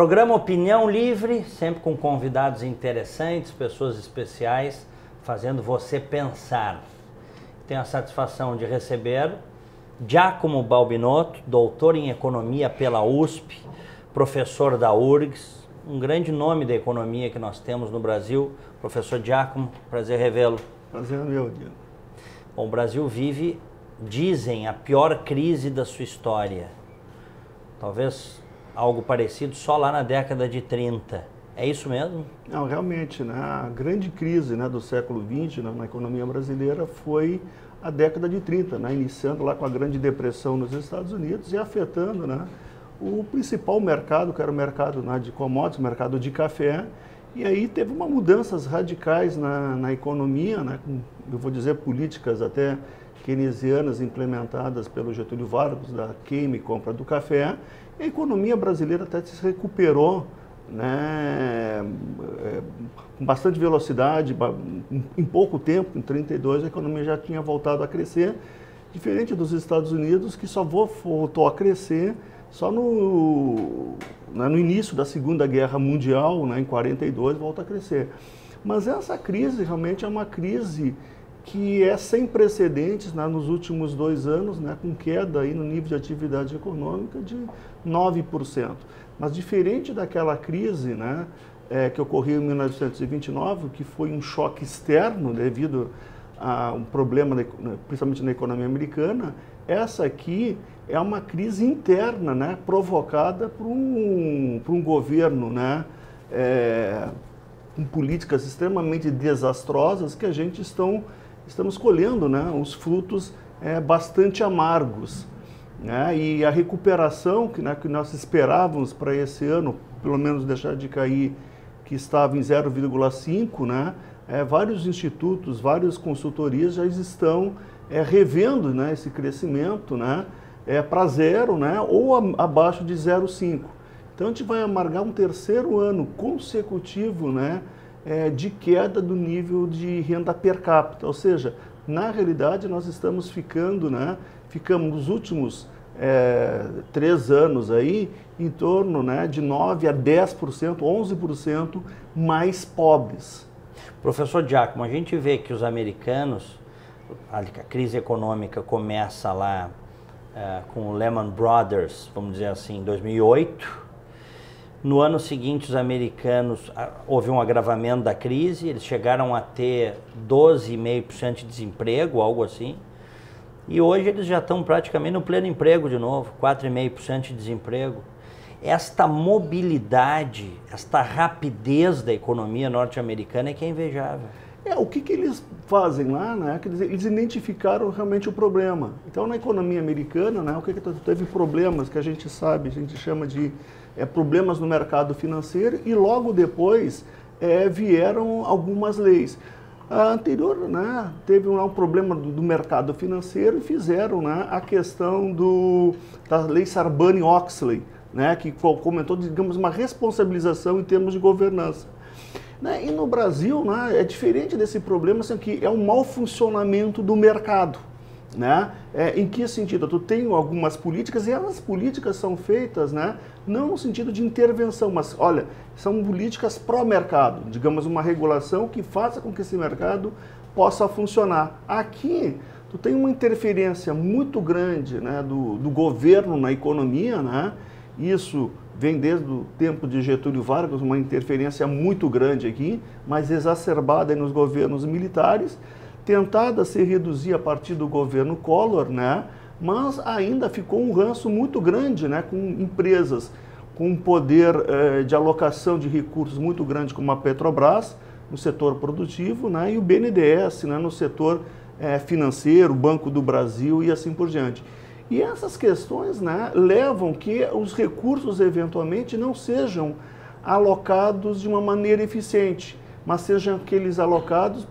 Programa Opinião Livre, sempre com convidados interessantes, pessoas especiais, fazendo você pensar. Tenho a satisfação de receber Giacomo Balbinotto, doutor em Economia pela USP, professor da URGS, um grande nome da economia que nós temos no Brasil. Professor Giacomo, prazer revê-lo. Prazer é meu, Diego. Bom, o Brasil vive, dizem, a pior crise da sua história. Talvez algo parecido só lá na década de 30. É isso mesmo? Não, realmente, né, a grande crise, né, do século XX, né, na economia brasileira foi a década de 30, né, iniciando lá com a Grande Depressão nos Estados Unidos e afetando, né, o principal mercado, que era o mercado, né, de commodities, o mercado de café. E aí teve uma mudanças radicais na economia, né, com, eu vou dizer, políticas até keynesianas implementadas pelo Getúlio Vargas, da queima e compra do café. E a economia brasileira até se recuperou, né, com bastante velocidade, em pouco tempo, em 32 a economia já tinha voltado a crescer, diferente dos Estados Unidos, que só voltou a crescer só no início da Segunda Guerra Mundial, né, em 42, volta a crescer. Mas essa crise realmente é uma crise que é sem precedentes, né, nos últimos 2 anos, né, com queda aí no nível de atividade econômica de 9%. Mas diferente daquela crise, né, que ocorreu em 1929, que foi um choque externo devido a um problema, principalmente na economia americana, essa aqui é uma crise interna, né, provocada por um governo, né, com políticas extremamente desastrosas que a gente estamos colhendo, né, os frutos bastante amargos, né, e a recuperação que nós esperávamos para esse ano, pelo menos deixar de cair, que estava em 0,5, né, vários institutos, várias consultorias já estão revendo, né, esse crescimento, né, para 0, né, ou abaixo de 0,5. Então a gente vai amargar um 3º ano consecutivo, né, de queda do nível de renda per capita, ou seja, na realidade nós estamos ficamos nos últimos 3 anos aí em torno, né, de 9% a 10%, 11% mais pobres. Professor Giacomo, a gente vê que os americanos, a crise econômica começa lá com o Lehman Brothers, vamos dizer assim, em 2008. No ano seguinte, os americanos, houve um agravamento da crise, eles chegaram a ter 12,5% de desemprego, algo assim. E hoje eles já estão praticamente no pleno emprego de novo, 4,5% de desemprego. Esta mobilidade, esta rapidez da economia norte-americana é que é invejável. O que eles fazem lá, né? Quer dizer, eles identificaram realmente o problema. Então, na economia americana, né, o que teve problemas que a gente sabe, a gente chama de problemas no mercado financeiro, e logo depois vieram algumas leis. A anterior, né, teve um problema do mercado financeiro e fizeram, né, a questão da lei Sarbanes-Oxley, né, que comentou, digamos, uma responsabilização em termos de governança. E no Brasil, né, é diferente desse problema, assim, que é um mau funcionamento do mercado. Né? Em que sentido? Tu tem algumas políticas e essas políticas são feitas, né, não no sentido de intervenção, mas, olha, são políticas pró-mercado, digamos, uma regulação que faça com que esse mercado possa funcionar. Aqui, tu tem uma interferência muito grande, né, do governo na economia, né? Isso vem desde o tempo de Getúlio Vargas, uma interferência muito grande aqui, mas exacerbada nos governos militares, tentada se reduzir a partir do governo Collor, né? Mas ainda ficou um ranço muito grande, né, com empresas com um poder de alocação de recursos muito grande, como a Petrobras, no setor produtivo, né, e o BNDES, né, no setor financeiro, Banco do Brasil e assim por diante. E essas questões, né, levam que os recursos, eventualmente, não sejam alocados de uma maneira eficiente, mas sejam aqueles alocados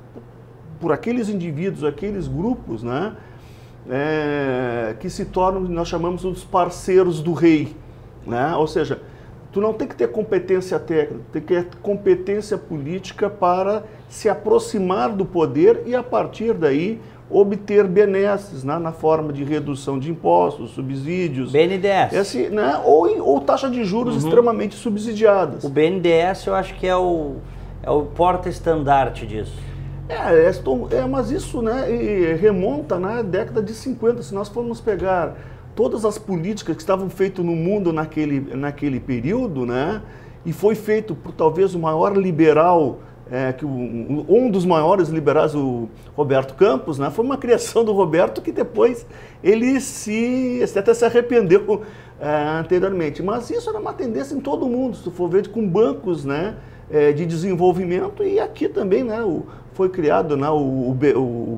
por aqueles indivíduos, aqueles grupos, né, que se tornam, nós chamamos os parceiros do rei, né? Ou seja, tu não tem que ter competência técnica, tem que ter competência política para se aproximar do poder e, a partir daí, obter benesses, né, na forma de redução de impostos, subsídios. BNDES. Né, ou taxa de juros extremamente subsidiadas. O BNDES eu acho que é o porta-estandarte disso. Mas isso, né, remonta na década de 50. Se nós formos pegar todas as políticas que estavam feitas no mundo naquele período, né, e foi feito por talvez o maior liberal, um dos maiores liberais, o Roberto Campos, né, foi uma criação do Roberto que depois ele até se arrependeu anteriormente. Mas isso era uma tendência em todo o mundo, se tu for ver, com bancos, né, de desenvolvimento, e aqui também, né, foi criado, né, o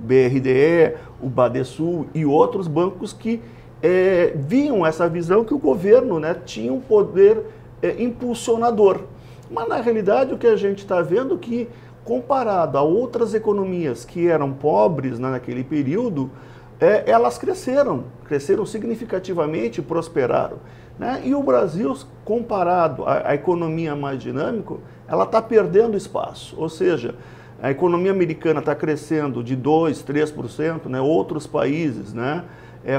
BRDE, o Badesul e outros bancos que viam essa visão que o governo, né, tinha um poder impulsionador. Mas na realidade o que a gente está vendo é que, comparado a outras economias que eram pobres, né, naquele período, elas cresceram significativamente e prosperaram. Né? E o Brasil, comparado à economia mais dinâmica, ela está perdendo espaço. Ou seja, a economia americana está crescendo de 2%, 3%, né? Outros países, né,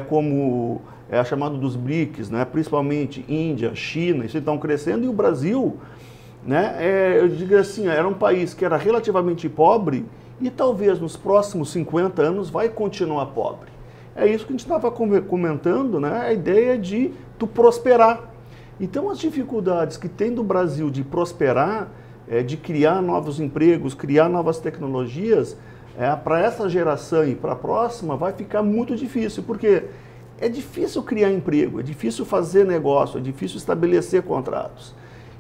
como chamado dos BRICS, né, principalmente Índia, China, isso estão crescendo, e o Brasil, né, eu digo assim, era um país que era relativamente pobre e talvez nos próximos 50 anos vai continuar pobre. É isso que a gente estava comentando, né, a ideia de tu prosperar. Então as dificuldades que tem do Brasil de prosperar, de criar novos empregos, criar novas tecnologias, para essa geração e para a próxima vai ficar muito difícil, porque é difícil criar emprego, é difícil fazer negócio, é difícil estabelecer contratos.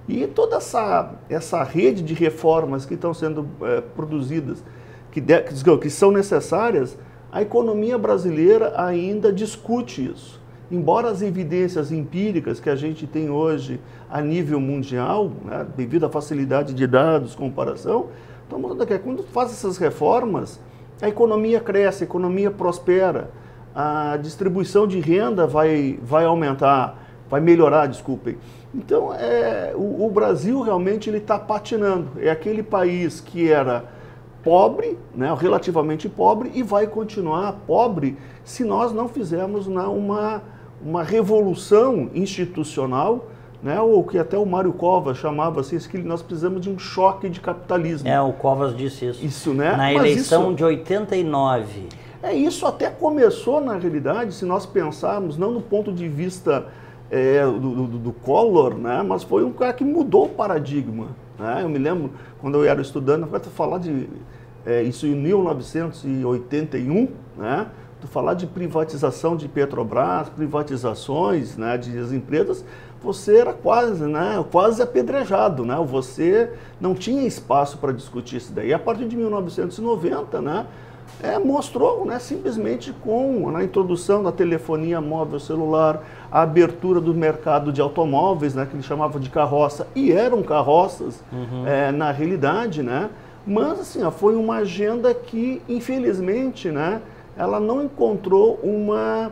E toda essa rede de reformas que estão sendo produzidas, que são necessárias, a economia brasileira ainda discute isso. Embora as evidências empíricas que a gente tem hoje a nível mundial, né, devido à facilidade de dados, comparação, então, quando faz essas reformas, a economia cresce, a economia prospera, a distribuição de renda vai aumentar, vai melhorar, desculpem. Então, o Brasil realmente está patinando. É aquele país que era pobre, né, relativamente pobre, e vai continuar pobre se nós não fizermos uma revolução institucional, né, ou que até o Mário Covas chamava assim, que nós precisamos de um choque de capitalismo. O Covas disse isso. Isso, né? Na eleição de 89. Isso até começou, na realidade, se nós pensarmos, não no ponto de vista do Collor, né, mas foi um cara que mudou o paradigma. Né? Eu me lembro, quando eu era estudante, eu falar de isso em 1981, né? Tu falar de privatização de Petrobras, privatizações, né, das empresas, você era quase apedrejado, né? Você não tinha espaço para discutir isso daí. A partir de 1990, né, mostrou, né, simplesmente com a introdução da telefonia móvel celular, a abertura do mercado de automóveis, né, que eles chamavam de carroça, e eram carroças na realidade, né? Mas assim, foi uma agenda que, infelizmente, né, ela não encontrou uma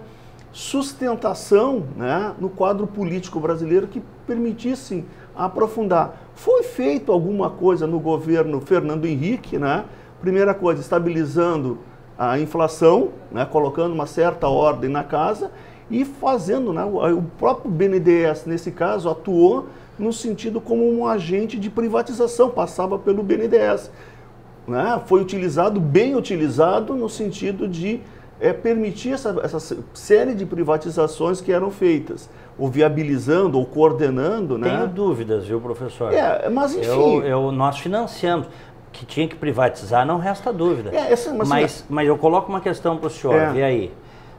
sustentação, né, no quadro político brasileiro que permitisse aprofundar. Foi feito alguma coisa no governo Fernando Henrique, né? Primeira coisa, estabilizando a inflação, né, colocando uma certa ordem na casa e fazendo, né, o próprio BNDES, nesse caso, atuou no sentido como um agente de privatização, passava pelo BNDES. Né? Foi bem utilizado no sentido de permitir essa série de privatizações que eram feitas, ou viabilizando, ou coordenando. Né? Tenho dúvidas, viu, professor? Mas enfim... Nós financiamos. Que tinha que privatizar, não resta dúvida. Mas eu coloco uma questão para o senhor, vê aí.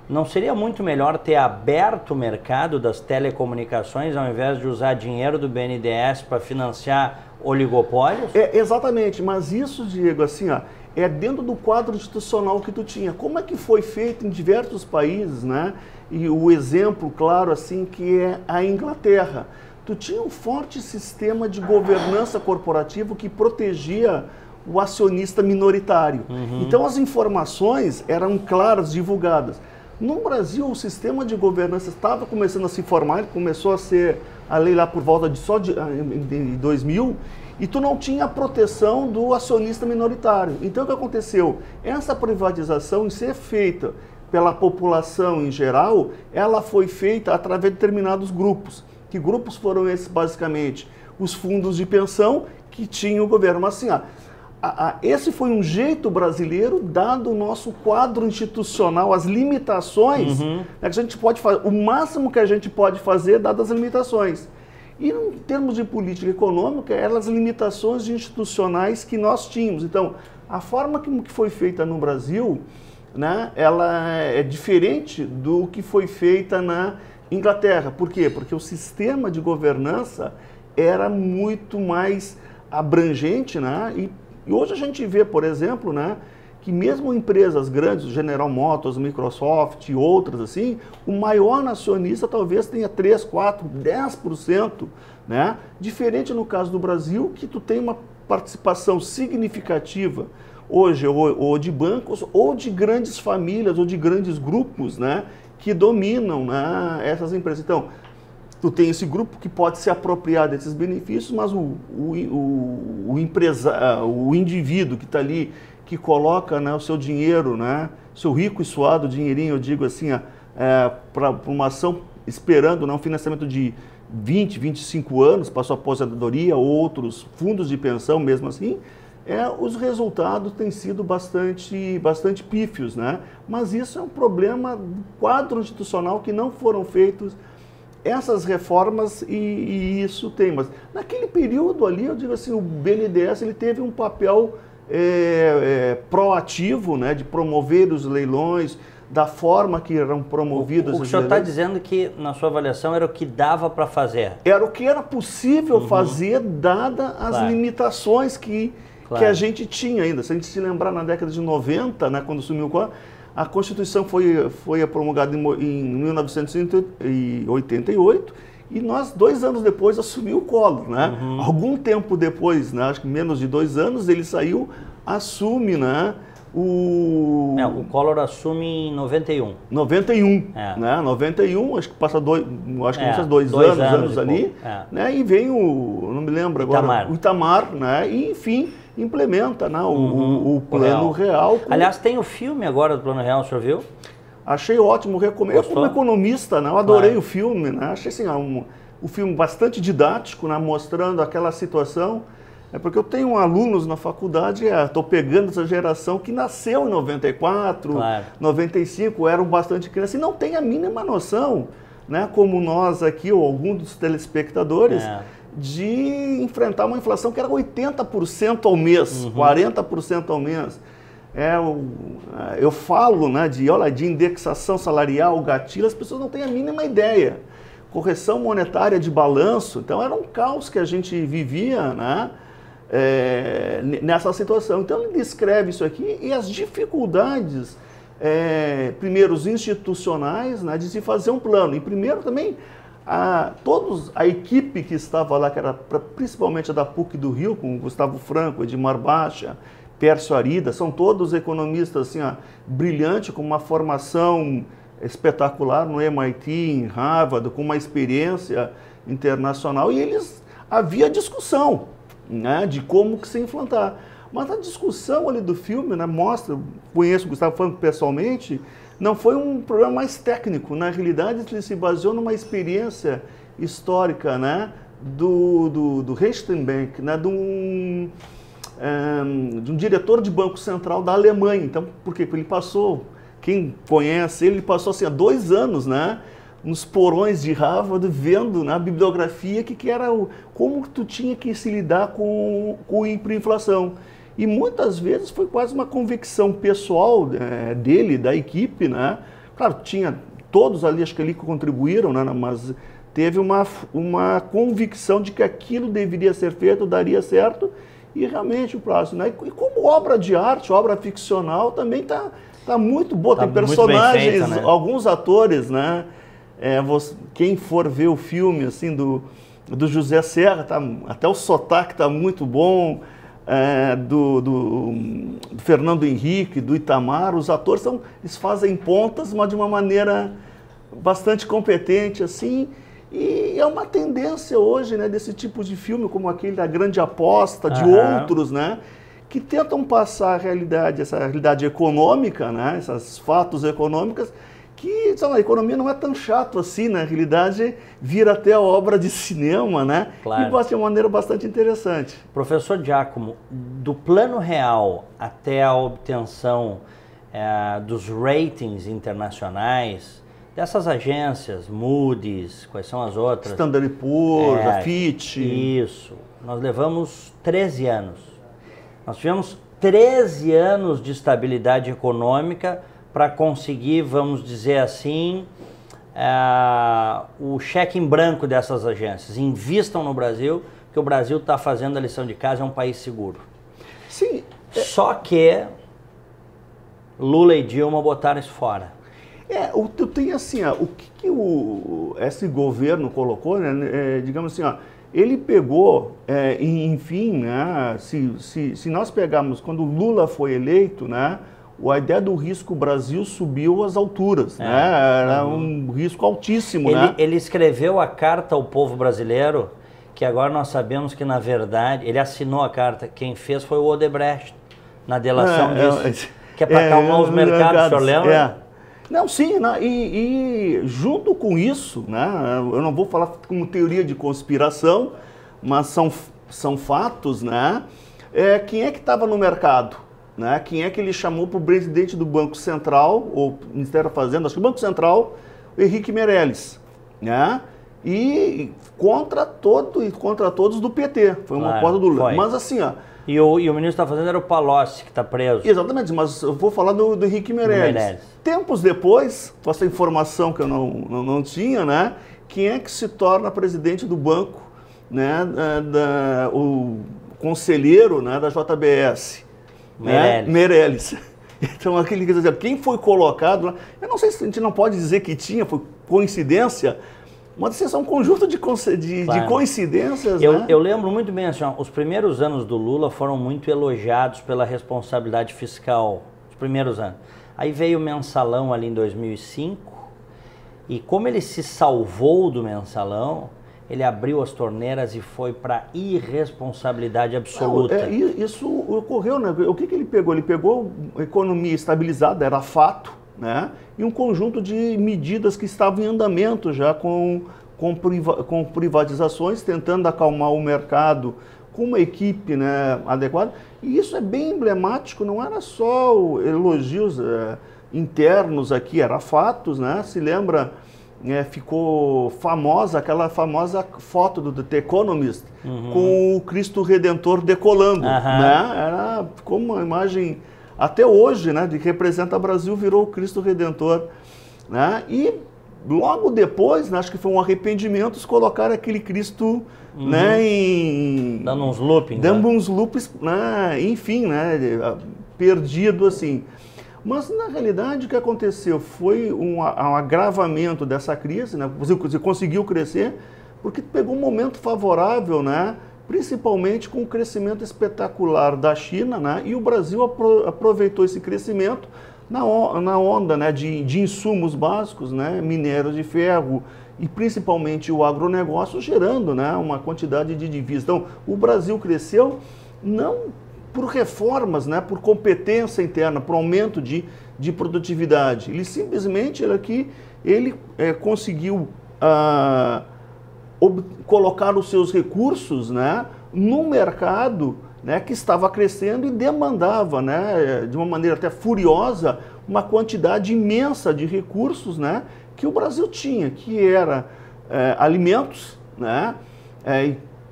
Não seria muito melhor ter aberto o mercado das telecomunicações ao invés de usar dinheiro do BNDES para financiar oligopólios? Exatamente, mas isso, Diego, assim, é dentro do quadro institucional que tu tinha. Como é que foi feito em diversos países, né? E o exemplo, claro, assim, que é a Inglaterra. Tu tinha um forte sistema de governança corporativa que protegia o acionista minoritário. Então as informações eram claras, divulgadas. No Brasil, o sistema de governança estava começando a se formar, ele começou a ser a lei lá por volta de 2000, e tu não tinha a proteção do acionista minoritário. Então o que aconteceu? Essa privatização, em ser feita pela população em geral, ela foi feita através de determinados grupos. Que grupos foram esses, basicamente? Os fundos de pensão que tinha o governo. Mas assim, esse foi um jeito brasileiro, dado o nosso quadro institucional, as limitações, né, que a gente pode fazer, o máximo que a gente pode fazer, dadas as limitações. E em termos de política econômica, eram as limitações institucionais que nós tínhamos. Então, a forma que foi feita no Brasil, né, ela é diferente do que foi feita na Inglaterra. Por quê? Porque o sistema de governança era muito mais abrangente, né? E hoje a gente vê, por exemplo, né, que mesmo empresas grandes, General Motors, Microsoft e outras assim, o maior acionista talvez tenha 3, 4, 10%, né? Diferente no caso do Brasil, que tu tem uma participação significativa hoje ou de bancos, ou de grandes famílias, ou de grandes grupos, né, que dominam, né, essas empresas. Então, tu tem esse grupo que pode se apropriar desses benefícios, mas o indivíduo que está ali, que coloca, né, o seu dinheiro, né, seu rico e suado dinheirinho, eu digo assim, para uma ação esperando, né, um financiamento de 20, 25 anos para sua aposentadoria, ou outros fundos de pensão mesmo assim, os resultados têm sido bastante pífios, né? Mas isso é um problema do quadro institucional, que não foram feitos essas reformas, e isso tem. Mas naquele período ali, eu digo assim, o BNDES ele teve um papel proativo, né, de promover os leilões, da forma que eram promovidos. O que o senhor está dizendo que, na sua avaliação, era o que dava para fazer? Era o que era possível fazer, dada as limitações que a gente tinha ainda. Se a gente se lembrar, na década de 90, né, quando sumiu a Constituição foi promulgada em 1988, e nós, 2 anos depois, assumiu o Collor, né? Algum tempo depois, né, acho que menos de 2 anos, ele assume, né, o Collor assume em 91. 91, né? 91, acho que passa dois anos ali, né? E vem não me lembro agora, o Itamar, né? E enfim, implementa, né, o Plano Real. Aliás, tem o filme agora do Plano Real, o senhor viu? Achei ótimo, recomendo. Eu, como economista, né, eu adorei o filme, né? Achei assim, um filme bastante didático, né, mostrando aquela situação. Porque eu tenho alunos na faculdade, estou pegando essa geração que nasceu em 94, 95, eram bastante crianças e não tem a mínima noção, né, como nós aqui, ou algum dos telespectadores, de enfrentar uma inflação que era 80% ao mês, 40% ao mês. Eu falo, né, de indexação salarial, gatilho, as pessoas não têm a mínima ideia. Correção monetária de balanço, então era um caos que a gente vivia, né, nessa situação. Então ele descreve isso aqui e as dificuldades, primeiro, os institucionais, né, de se fazer um plano. E primeiro também, a equipe que estava lá, que era principalmente a da PUC do Rio, com Gustavo Franco, Edmar Baixa, Pércio Arida, são todos economistas assim, brilhantes, com uma formação espetacular no MIT, em Harvard, com uma experiência internacional, e havia discussão, né, de como que se implantar. Mas a discussão ali do filme, né, mostra, conheço o Gustavo Franco pessoalmente, não foi um problema mais técnico. Na realidade, ele se baseou numa experiência histórica, né, do Reichsbank, né, de um diretor de Banco Central da Alemanha. Então, por quê? Porque ele passou, quem conhece ele passou assim, há 2 anos, né, nos porões de Harvard, vendo na bibliografia que era como tu tinha que se lidar com a hiperinflação. E muitas vezes foi quase uma convicção pessoal dele, da equipe, né? Claro, tinha todos ali, acho que ali contribuíram, né? Mas teve uma convicção de que aquilo deveria ser feito, daria certo, e realmente o prazo, né? E como obra de arte, obra ficcional, também tá muito boa. Tem personagens, feita, né? Alguns atores, né? Quem for ver o filme assim do José Serra, até o sotaque está muito bom, do Fernando Henrique, do Itamar, os atores eles fazem pontas, mas de uma maneira bastante competente assim, e E é uma tendência hoje, né, desse tipo de filme, como aquele da Grande Aposta, de outros, né, que tentam passar a realidade, essa realidade econômica, né, esses fatos econômicos, que a economia não é tão chato assim, na realidade vira até a obra de cinema, né? Claro. E de uma maneira bastante interessante. Professor Giacomo, do plano real até a obtenção dos ratings internacionais, dessas agências, Moody's, quais são as outras? Standard & Poor's, a Fitch. Isso, nós levamos 13 anos. Nós tivemos 13 anos de estabilidade econômica para conseguir, vamos dizer assim, o cheque em branco dessas agências. Invistam no Brasil, porque o Brasil está fazendo a lição de casa, é um país seguro. Sim. Só que Lula e Dilma botaram isso fora. Eu tenho assim, o que esse governo colocou, né, digamos assim, ele pegou, enfim, né, se nós pegarmos, quando o Lula foi eleito, né, a ideia do risco Brasil subiu às alturas, né? Era um risco altíssimo, né? Ele escreveu a carta ao povo brasileiro, que agora nós sabemos que, na verdade, ele assinou a carta, quem fez foi o Odebrecht, na delação disso, que é para acalmar os mercados, o senhor lembra? Não, sim, né? E junto com isso, né, eu não vou falar como teoria de conspiração, mas são fatos, né? Quem é que estava no mercado? Né? Quem é que ele chamou para o presidente do Banco Central, ou Ministério da Fazenda, acho que o Banco Central, o Henrique Meirelles, né? E contra todos do PT, foi uma porta do Lula. Mas assim, E o ministro da Fazenda era o Palocci, que está preso. Exatamente, mas eu vou falar do Henrique Meirelles. Tempos depois, com essa informação que eu não tinha, né? Quem é que se torna presidente do banco, né? O conselheiro, né, da JBS? Meirelles. Então, aquele, quer dizer, quem foi colocado lá, eu não sei se a gente não pode dizer que foi coincidência, mas assim, é um conjunto de coincidências. Eu lembro muito bem assim, os primeiros anos do Lula foram muito elogiados pela responsabilidade fiscal, os primeiros anos. Aí veio o mensalão ali em 2005, e como ele se salvou do mensalão, ele abriu as torneiras e foi para irresponsabilidade absoluta. Isso ocorreu, né? O que ele pegou? Ele pegou a economia estabilizada, era fato, né? E um conjunto de medidas que estavam em andamento já com privatizações, tentando acalmar o mercado com uma equipe, né, adequada. E isso é bem emblemático, não era só elogios internos aqui, era fatos, né? Se lembra... ficou famosa aquela famosa foto do The Economist com o Cristo Redentor decolando, né? Ficou uma imagem até hoje, né, de que representa o Brasil, virou o Cristo Redentor, né? E logo depois, né, acho que foi um arrependimento, colocaram aquele Cristo, né, dando uns loopings, né, enfim, né, perdido assim. Mas, na realidade, o que aconteceu foi um agravamento dessa crise, né? Você conseguiu crescer porque pegou um momento favorável, né? Principalmente com o crescimento espetacular da China, né? E o Brasil aproveitou esse crescimento na onda, né, de insumos básicos, né? Minérios de ferro e principalmente o agronegócio, gerando, né, uma quantidade de divisas. Então, o Brasil cresceu não por reformas, né, por competência interna, por aumento de produtividade. Ele simplesmente conseguiu colocar os seus recursos, né, no mercado, né, que estava crescendo e demandava, né, de uma maneira até furiosa, uma quantidade imensa de recursos, né, que o Brasil tinha, que era alimentos, né,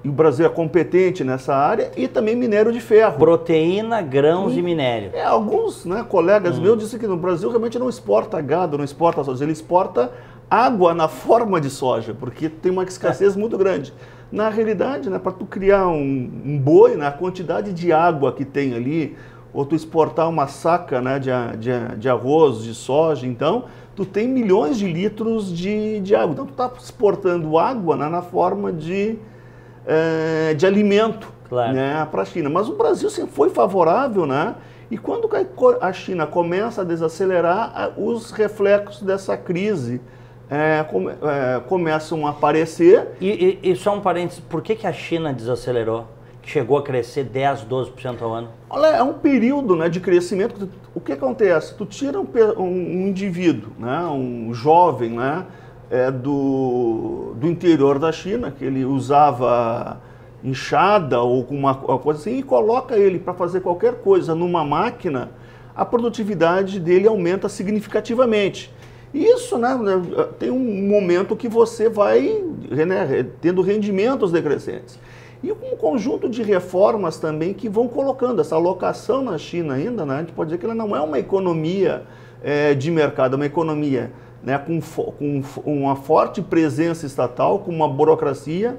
e o Brasil é competente nessa área, e também minério de ferro. Proteína, grãos e minério. Alguns, né, colegas meus disseram que no Brasil realmente não exporta gado, não exporta soja, ele exporta água na forma de soja, porque tem uma escassez muito grande. Na realidade, né, para tu criar um boi, né, a quantidade de água que tem ali, ou tu exportar uma saca, né, de arroz, de soja, então, tu tem milhões de litros de água. Então, tu está exportando água, né, na forma de alimento, claro, né, para a China. Mas o Brasil sempre foi favorável, né? E quando a China começa a desacelerar, os reflexos dessa crise, começam a aparecer. E só um parênteses, por que a China desacelerou? Chegou a crescer 10, 12% ao ano? Olha, é um período, né, de crescimento. O que acontece? Tu tira um indivíduo, né, um jovem, né, do interior da China, que ele usava enxada ou uma coisa assim, e coloca ele para fazer qualquer coisa numa máquina, a produtividade dele aumenta significativamente. Isso, né, tem um momento que você vai, né, tendo rendimentos decrescentes. E um conjunto de reformas também que vão colocando essa alocação na China ainda, né, a gente pode dizer que ela não é uma economia de mercado, é uma economia, né, com uma forte presença estatal, com uma burocracia,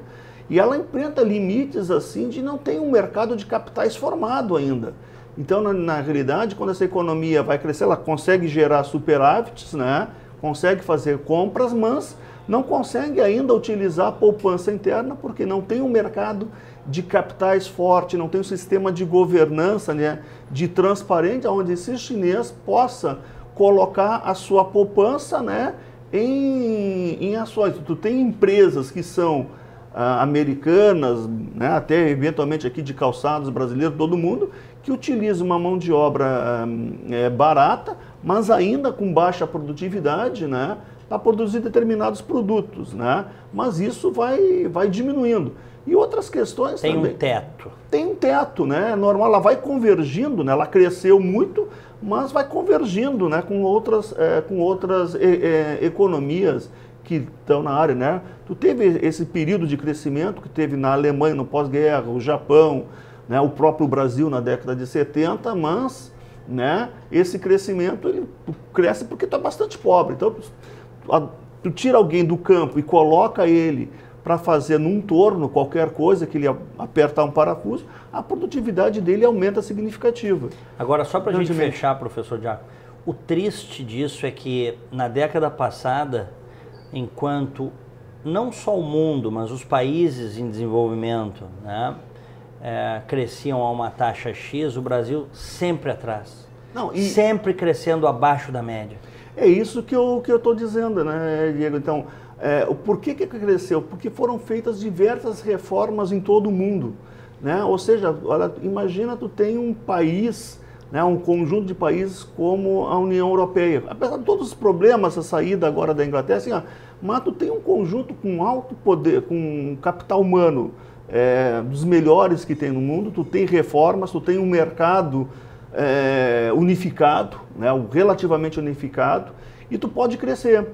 e ela enfrenta limites assim de não ter um mercado de capitais formado ainda. Então, na realidade, quando essa economia vai crescer, ela consegue gerar superávites, né, consegue fazer compras, mas não consegue ainda utilizar a poupança interna porque não tem um mercado de capitais forte, não tem um sistema de governança, né, de transparente, onde esse chinês possa colocar a sua poupança, né, em ações. Tu tem empresas que são americanas, né, até eventualmente aqui de calçados brasileiros, todo mundo, que utiliza uma mão de obra barata, mas ainda com baixa produtividade, né, para produzir determinados produtos, né? Mas isso vai diminuindo. E outras questões também. Tem um teto. Tem um teto, né? É normal, ela vai convergindo, né? Ela cresceu muito, mas vai convergindo, né, com outras economias que estão na área, né? Tu teve esse período de crescimento que teve na Alemanha no pós-guerra, o Japão, né, o próprio Brasil na década de 70, mas, né, esse crescimento ele cresce porque está bastante pobre. Então, tu tira alguém do campo e coloca ele para fazer num torno qualquer coisa, que ele apertar um parafuso, a produtividade dele aumenta significativa. Agora, só para a gente fechar, professor Diácono, o triste disso é que na década passada, enquanto não só o mundo, mas os países em desenvolvimento, né, cresciam a uma taxa X, o Brasil sempre atrás, sempre crescendo abaixo da média. É isso que eu estou dizendo, né, Diego? Então, por que cresceu? Porque foram feitas diversas reformas em todo o mundo, né? Ou seja, olha, imagina tu tem um país, né, um conjunto de países como a União Europeia. Apesar de todos os problemas, a saída agora da Inglaterra, assim, mas tu tem um conjunto com alto poder, com capital humano, dos melhores que tem no mundo, tu tem reformas, tu tem um mercado unificado, né, relativamente unificado, e tu pode crescer,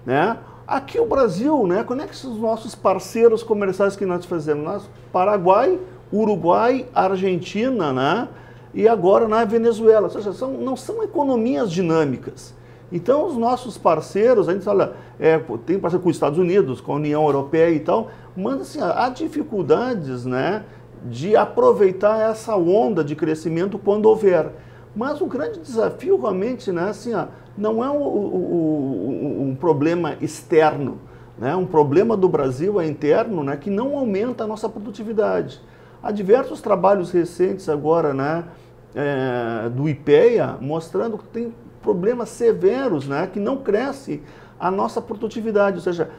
né? Aqui o Brasil, né, quando é que os nossos parceiros comerciais que nós fazemos? Nós, Paraguai, Uruguai, Argentina, né, e agora na Venezuela, ou seja, não são economias dinâmicas. Então os nossos parceiros, a gente fala, tem parceiro com os Estados Unidos, com a União Europeia e tal, mas assim, há dificuldades, né, de aproveitar essa onda de crescimento quando houver. Mas o grande desafio realmente, né, assim, não é um problema externo, né? Um problema do Brasil é interno, né, que não aumenta a nossa produtividade. Há diversos trabalhos recentes agora, né, do IPEA mostrando que tem problemas severos, né, que não cresce a nossa produtividade, ou seja,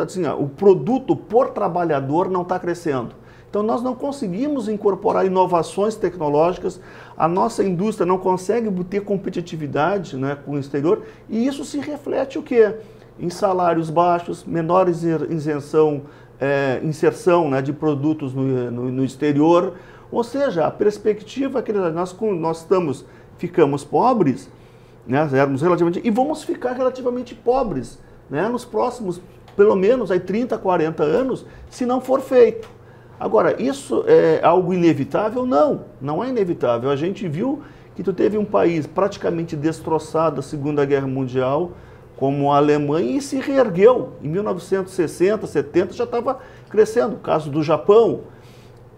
assim, o produto por trabalhador não está crescendo. Então nós não conseguimos incorporar inovações tecnológicas, a nossa indústria não consegue ter competitividade, né, com o exterior, e isso se reflete o quê? Em salários baixos, menor inserção, né, de produtos no exterior, ou seja, a perspectiva é que nós ficamos pobres, né, éramos relativamente, e vamos ficar relativamente pobres, né, nos próximos, pelo menos, 30, 40 anos, se não for feito. Agora, isso é algo inevitável? Não, não é inevitável. A gente viu que tu teve um país praticamente destroçado da Segunda Guerra Mundial, como a Alemanha, e se reergueu. Em 1960, 70 já estava crescendo. O caso do Japão,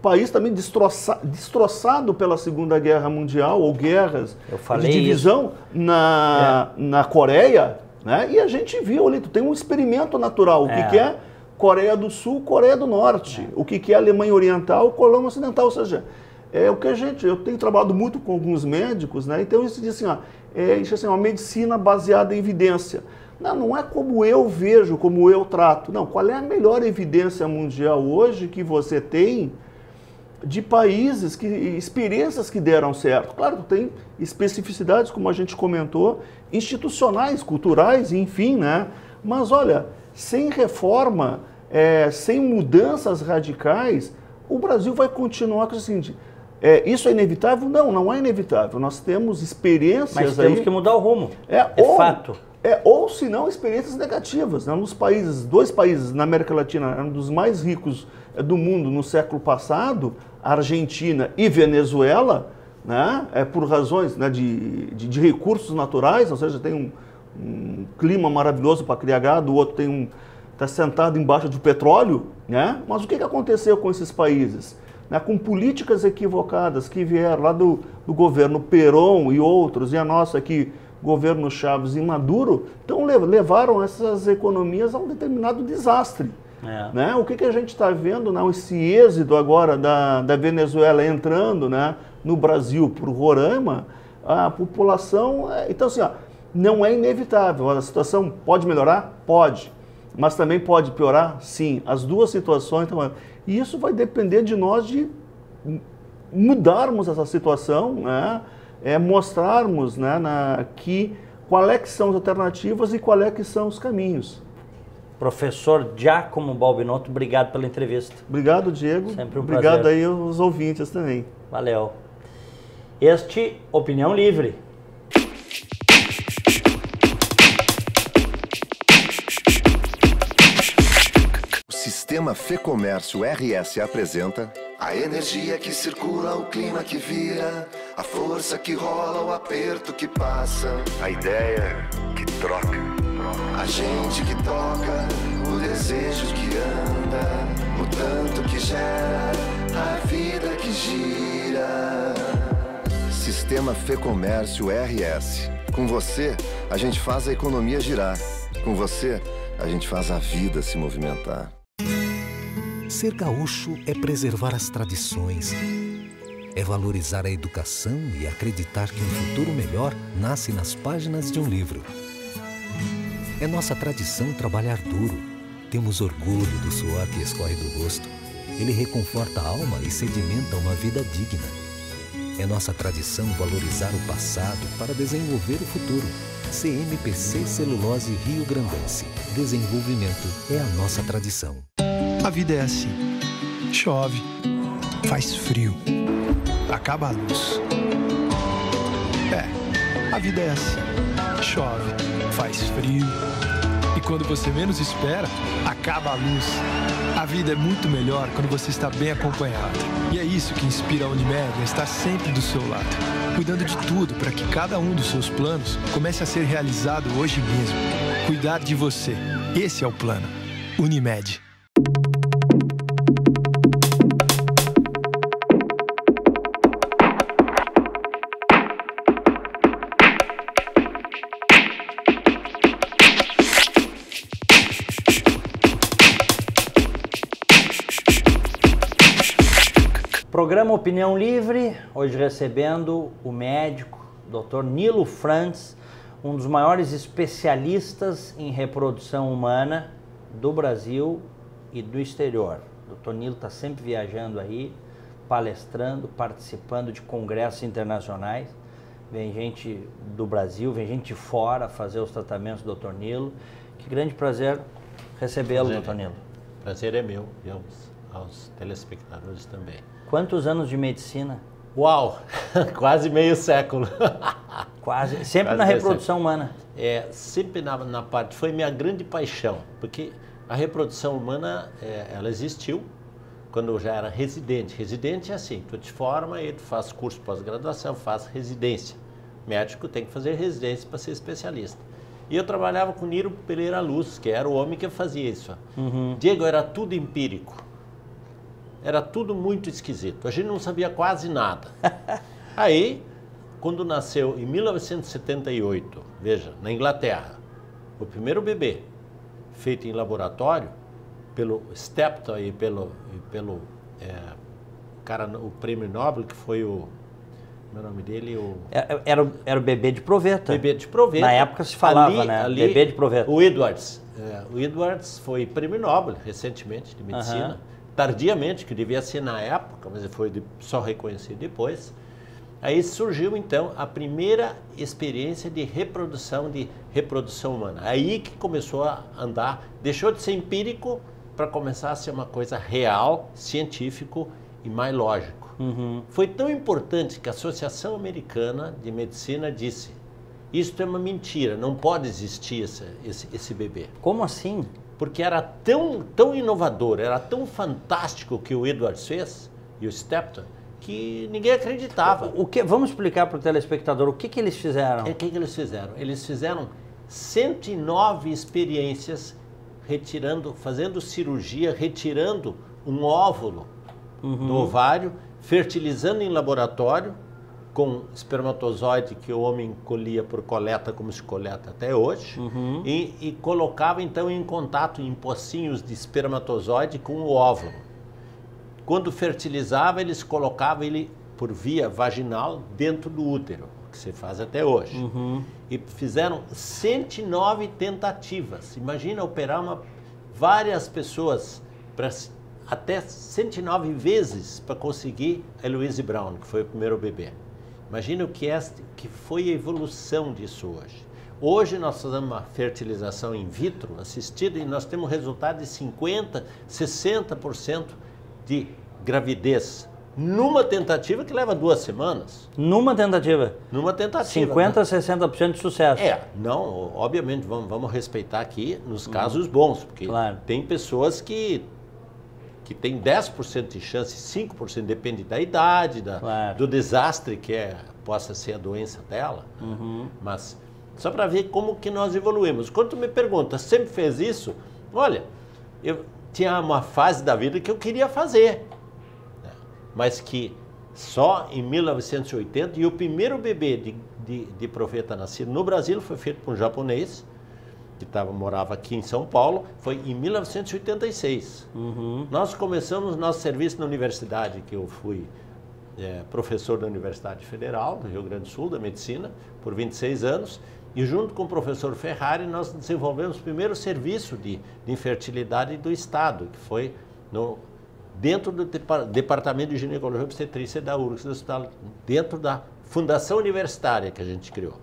país também destroçado pela Segunda Guerra Mundial, ou guerras de divisão na Coreia, né? E a gente viu ali, tu tem um experimento natural, o que é Coreia do Sul, Coreia do Norte, o que é Alemanha Oriental, Colônia Ocidental, ou seja, o que eu tenho trabalhado muito com alguns médicos, né? Então isso diz assim, isso é uma medicina baseada em evidência. Não é como eu vejo, como eu trato. Não, qual é a melhor evidência mundial hoje que você tem de países, experiências que deram certo? Claro, tem especificidades, como a gente comentou, institucionais, culturais, enfim, né? Mas olha, sem reforma, sem mudanças radicais, o Brasil vai continuar com o seguinte... isso é inevitável? Não é inevitável. Nós temos experiências... Mas temos que mudar o rumo. Fato. Ou se não, experiências negativas. Né? Dois países na América Latina eram dos mais ricos do mundo no século passado, Argentina e Venezuela, né? Por razões, né, de recursos naturais, ou seja, tem um clima maravilhoso para criar gado, o outro está sentado embaixo de petróleo, né? Mas o que aconteceu com esses países? Né, com políticas equivocadas que vieram lá do governo Perón e outros, e a nossa aqui, governo Chaves e Maduro, então levaram essas economias a um determinado desastre. Né? O que a gente está vendo, né, esse êxodo agora da Venezuela entrando, né, no Brasil por Roraima, a população... Então, assim, não é inevitável. A situação pode melhorar? Pode. Mas também pode piorar? Sim. As duas situações... Então, e isso vai depender de nós de mudarmos essa situação, né? Mostrarmos, né, qual é que são as alternativas e qual é que são os caminhos. Professor Giacomo Balbinotto, obrigado pela entrevista. Obrigado, Diego. Sempre um obrigado prazer. Aí aos ouvintes também. Valeu. Opinião Livre. Sistema Fê-Comércio RS apresenta a energia que circula, o clima que vira, a força que rola, o aperto que passa, a ideia que troca, a gente que toca, o desejo que anda, o tanto que gera, a vida que gira. Sistema Fê-Comércio RS. Com você, a gente faz a economia girar. Com você, a gente faz a vida se movimentar. Ser gaúcho é preservar as tradições, é valorizar a educação e acreditar que um futuro melhor nasce nas páginas de um livro. É nossa tradição trabalhar duro, temos orgulho do suor que escorre do rosto. Ele reconforta a alma e sedimenta uma vida digna. É nossa tradição valorizar o passado para desenvolver o futuro. CMPC Celulose Rio Grandense. Desenvolvimento é a nossa tradição. A vida é assim. Chove, faz frio, acaba a luz. A vida é assim. Chove, faz frio e quando você menos espera, acaba a luz. A vida é muito melhor quando você está bem acompanhado. E é isso que inspira a Unimed a estar sempre do seu lado, cuidando de tudo para que cada um dos seus planos comece a ser realizado hoje mesmo. Cuidar de você. Esse é o plano. Unimed. Programa Opinião Livre, hoje recebendo o médico Dr. Nilo Frantz, um dos maiores especialistas em reprodução humana do Brasil e do exterior. O Dr. Nilo está sempre viajando aí, palestrando, participando de congressos internacionais. Vem gente do Brasil, vem gente de fora fazer os tratamentos do Dr. Nilo. Que grande prazer recebê-lo, Dr. Nilo. Prazer é meu e aos telespectadores também. Quantos anos de medicina? Uau! Quase meio século. Quase. Sempre Quase na reprodução humana? Sempre na parte. Foi minha grande paixão, porque a reprodução humana, ela existiu quando eu já era residente. Residente é assim, tu te forma e tu faz curso pós-graduação, faz residência. Médico tem que fazer residência para ser especialista. E eu trabalhava com Niro Pereira Luz, que era o homem que fazia isso. Diego, era tudo empírico. Era tudo muito esquisito. A gente não sabia quase nada. Aí, quando nasceu em 1978, veja, na Inglaterra, o primeiro bebê feito em laboratório pelo Stepton e pelo cara, o prêmio Nobel, que foi o... Como Como é o nome dele? Era o bebê de proveta. Bebê de proveta. Na época se falava, bebê de proveta. O Edwards. O Edwards foi prêmio Nobel recentemente de medicina. Tardiamente, que devia ser na época, mas ele foi só reconhecido depois. Aí surgiu, então, a primeira experiência de reprodução humana. Aí que começou a andar, deixou de ser empírico para começar a ser uma coisa real, científico e mais lógico. Foi tão importante que a Associação Americana de Medicina disse: isto é uma mentira, não pode existir esse bebê. Como assim? Porque era tão inovador, era tão fantástico o que o Edwards fez, e o Stepton, que ninguém acreditava. Vamos explicar para o telespectador o que eles fizeram? O que eles fizeram? Eles fizeram 109 experiências fazendo cirurgia, retirando um óvulo do ovário, fertilizando em laboratório com espermatozoide que o homem colhia por coleta, como se coleta até hoje, e colocava então em contato em pocinhos de espermatozoide com o óvulo. Quando fertilizava, eles colocavam ele por via vaginal dentro do útero, que se faz até hoje. E fizeram 109 tentativas. Imagina operar várias pessoas até 109 vezes para conseguir a Louise Brown, que foi o primeiro bebê. Imagina o que foi a evolução disso hoje. Hoje nós fazemos uma fertilização in vitro assistida e nós temos resultado de 50%, 60% de gravidez numa tentativa que leva 2 semanas. Numa tentativa? Numa tentativa. 50%, 60% de sucesso. Não, obviamente, vamos respeitar aqui nos casos bons, porque tem pessoas que tem 10% de chance, 5% depende da idade, do desastre que possa ser a doença dela. Mas só para ver como que nós evoluímos. Quando tu me pergunta, sempre fez isso? Olha, eu tinha uma fase da vida que eu queria fazer, mas que só em 1980, e o primeiro bebê de profeta nascido no Brasil foi feito por um japonês, que morava aqui em São Paulo, foi em 1986. Nós começamos nosso serviço na universidade, que eu fui professor da Universidade Federal do Rio Grande do Sul, da Medicina, por 26 anos, e junto com o professor Ferrari, nós desenvolvemos o primeiro serviço de infertilidade do Estado, que foi dentro do Departamento de Ginecologia e Obstetrícia da URGS, do hospital, dentro da Fundação Universitária que a gente criou.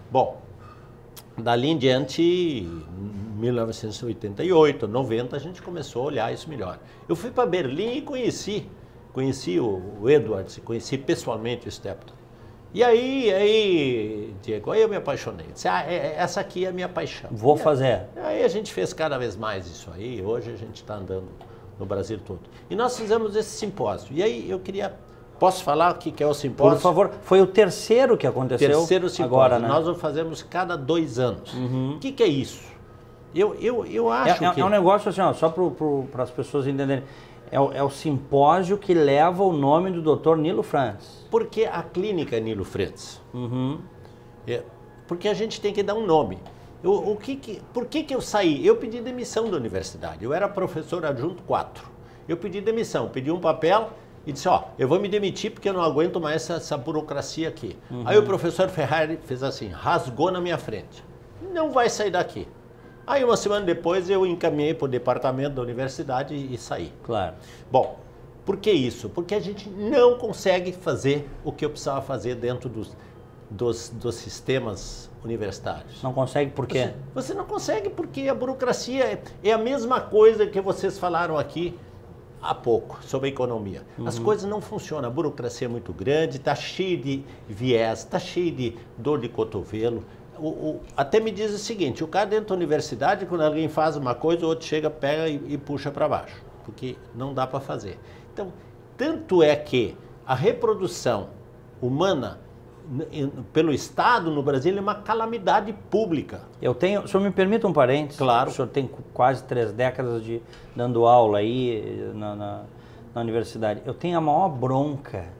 Bom, dali em diante, em 1988, 90, a gente começou a olhar isso melhor. Eu fui para Berlim e conheci o Edwards, conheci pessoalmente o Stepton. E aí, Diego, aí eu me apaixonei. Disse, essa aqui é a minha paixão. Vou fazer. Aí a gente fez cada vez mais isso aí, hoje a gente está andando no Brasil todo. E nós fizemos esse simpósio. E aí eu posso falar o que é o simpósio? Por favor, foi o terceiro que aconteceu terceiro simpósio. Agora, né? Nós o fazemos cada 2 anos. O que é isso? Eu acho que... É um negócio assim, ó, só para as pessoas entenderem. É o simpósio que leva o nome do Dr. Nilo Frantz. Por que a clínica Nilo Frantz? Porque a gente tem que dar um nome. Por que eu saí? Eu pedi demissão da universidade. Eu era professor adjunto 4. Eu pedi demissão, pedi um papel e disse, eu vou me demitir porque eu não aguento mais essa burocracia aqui. Aí o professor Ferrari fez assim, rasgou na minha frente. Não vai sair daqui. Aí uma semana depois eu encaminhei para o departamento da universidade e saí. Claro. Bom, por que isso? Porque a gente não consegue fazer o que eu precisava fazer dentro dos sistemas universitários. Não consegue por quê? Você não consegue porque a burocracia é a mesma coisa que vocês falaram aqui há pouco, sobre a economia. As coisas não funcionam, a burocracia é muito grande, está cheio de viés, está cheio de dor de cotovelo. Até me diz o seguinte, o cara dentro da universidade, quando alguém faz uma coisa, o outro chega, pega e puxa para baixo, porque não dá para fazer. Então, tanto é que a reprodução humana pelo Estado no Brasil é uma calamidade pública. O senhor me permite um parênteses? Claro. O senhor tem quase 3 décadas dando aula aí na universidade. Eu tenho a maior bronca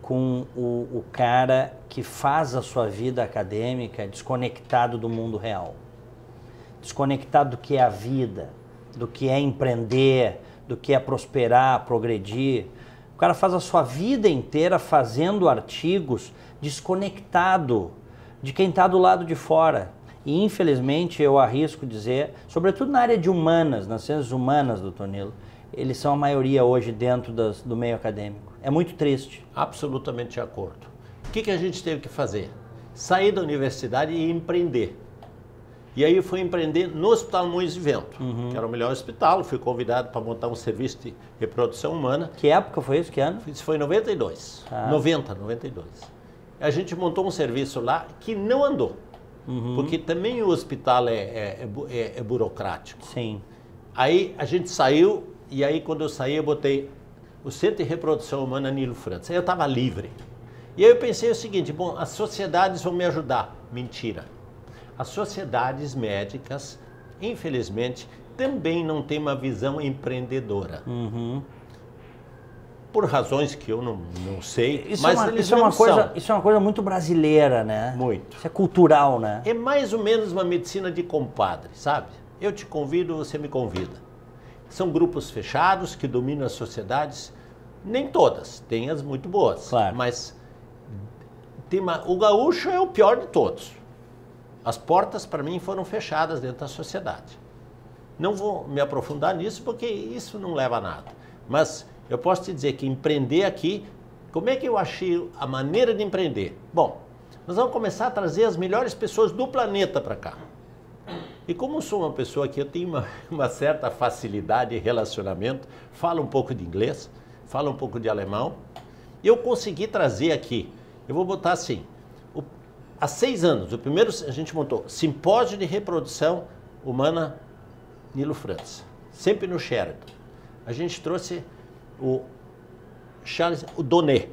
com o cara que faz a sua vida acadêmica desconectado do mundo real. Desconectado do que é a vida, do que é empreender, do que é prosperar, progredir. cara faz a sua vida inteira fazendo artigos desconectado de quem está do lado de fora. E infelizmente eu arrisco dizer, sobretudo na área de humanas, nas ciências humanas, doutor Nilo, eles são a maioria hoje dentro do meio acadêmico. É muito triste. Absolutamente de acordo. O que a gente teve que fazer? Sair da universidade e empreender. E aí eu fui empreender no Hospital Moinhos de Vento, que era o melhor hospital. Fui convidado para montar um serviço de reprodução humana. Que época foi isso? Que ano? Isso foi em 92. 92. A gente montou um serviço lá que não andou. Porque também o hospital é burocrático. Sim. Aí a gente saiu, e aí quando eu saí eu botei o Centro de Reprodução Humana Nilo Frantz. Aí eu estava livre. E aí eu pensei o seguinte, bom, as sociedades vão me ajudar. Mentira. As sociedades médicas, infelizmente, também não têm uma visão empreendedora. Por razões que eu não sei, Isso mas isso é uma coisa muito brasileira, né? Muito. Isso é cultural, né? É mais ou menos uma medicina de compadre, sabe? Eu te convido, você me convida. São grupos fechados que dominam as sociedades, nem todas, tem as muito boas, claro. Mas o gaúcho é o pior de todos. As portas, para mim, foram fechadas dentro da sociedade. Não vou me aprofundar nisso, porque isso não leva a nada. Mas eu posso te dizer que empreender aqui, como é que eu achei a maneira de empreender? Bom, nós vamos começar a trazer as melhores pessoas do planeta para cá. E como eu sou uma pessoa que eu tenho uma certa facilidade de relacionamento, falo um pouco de inglês, falo um pouco de alemão, eu consegui trazer aqui, eu vou botar assim, há 6 anos, o primeiro a gente montou Simpósio de Reprodução Humana Nilo Frantz, sempre no Sheraton. A gente trouxe o Donnet.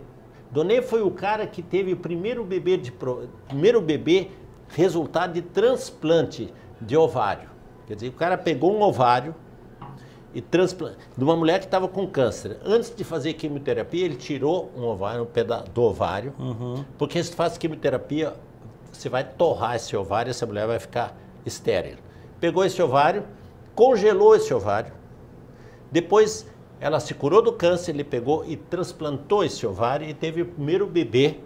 Donnet foi o cara que teve o primeiro bebê resultado de transplante de ovário. Quer dizer, o cara pegou um ovário e transplantou de uma mulher que estava com câncer. Antes de fazer quimioterapia, ele tirou um ovário, um pedaço do ovário, porque se faz quimioterapia, você vai torrar esse ovário e essa mulher vai ficar estéril. Pegou esse ovário, congelou esse ovário, depois ela se curou do câncer, ele pegou e transplantou esse ovário e teve o primeiro bebê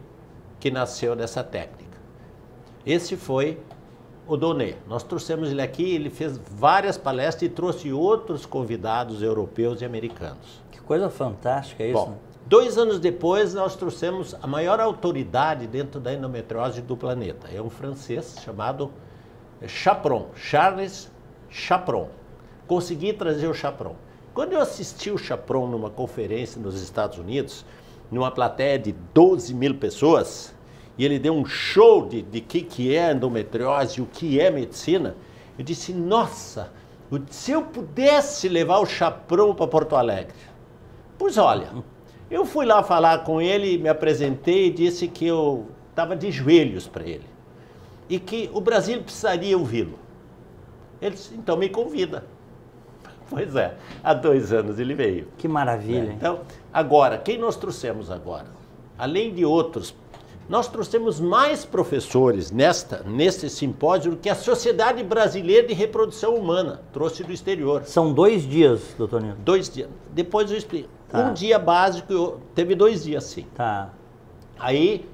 que nasceu dessa técnica. Esse foi o Donnet. Nós trouxemos ele aqui, ele fez várias palestras e trouxe outros convidados europeus e americanos. Que coisa fantástica isso. Bom, 2 anos depois nós trouxemos a maior autoridade dentro da endometriose do planeta. É um francês chamado Chaperon, Charles Chaperon. Consegui trazer o Chaperon. Quando eu assisti o Chaperon numa conferência nos Estados Unidos, numa plateia de 12 mil pessoas, e ele deu um show de que é endometriose, o que é medicina, eu disse, nossa, se eu pudesse levar o Chaperon para Porto Alegre. Pois olha, eu fui lá falar com ele, me apresentei e disse que eu estava de joelhos para ele. E que o Brasil precisaria ouvi-lo. Ele disse, então me convida. Pois é, há 2 anos ele veio. Que maravilha. Então, agora, quem nós trouxemos agora? Além de outros, nós trouxemos mais professores neste simpósio do que a Sociedade Brasileira de Reprodução Humana trouxe do exterior. São 2 dias, doutor Nilo? 2 dias. Depois eu explico. Tá. Um dia básico, teve 2 dias sim. Tá. Aí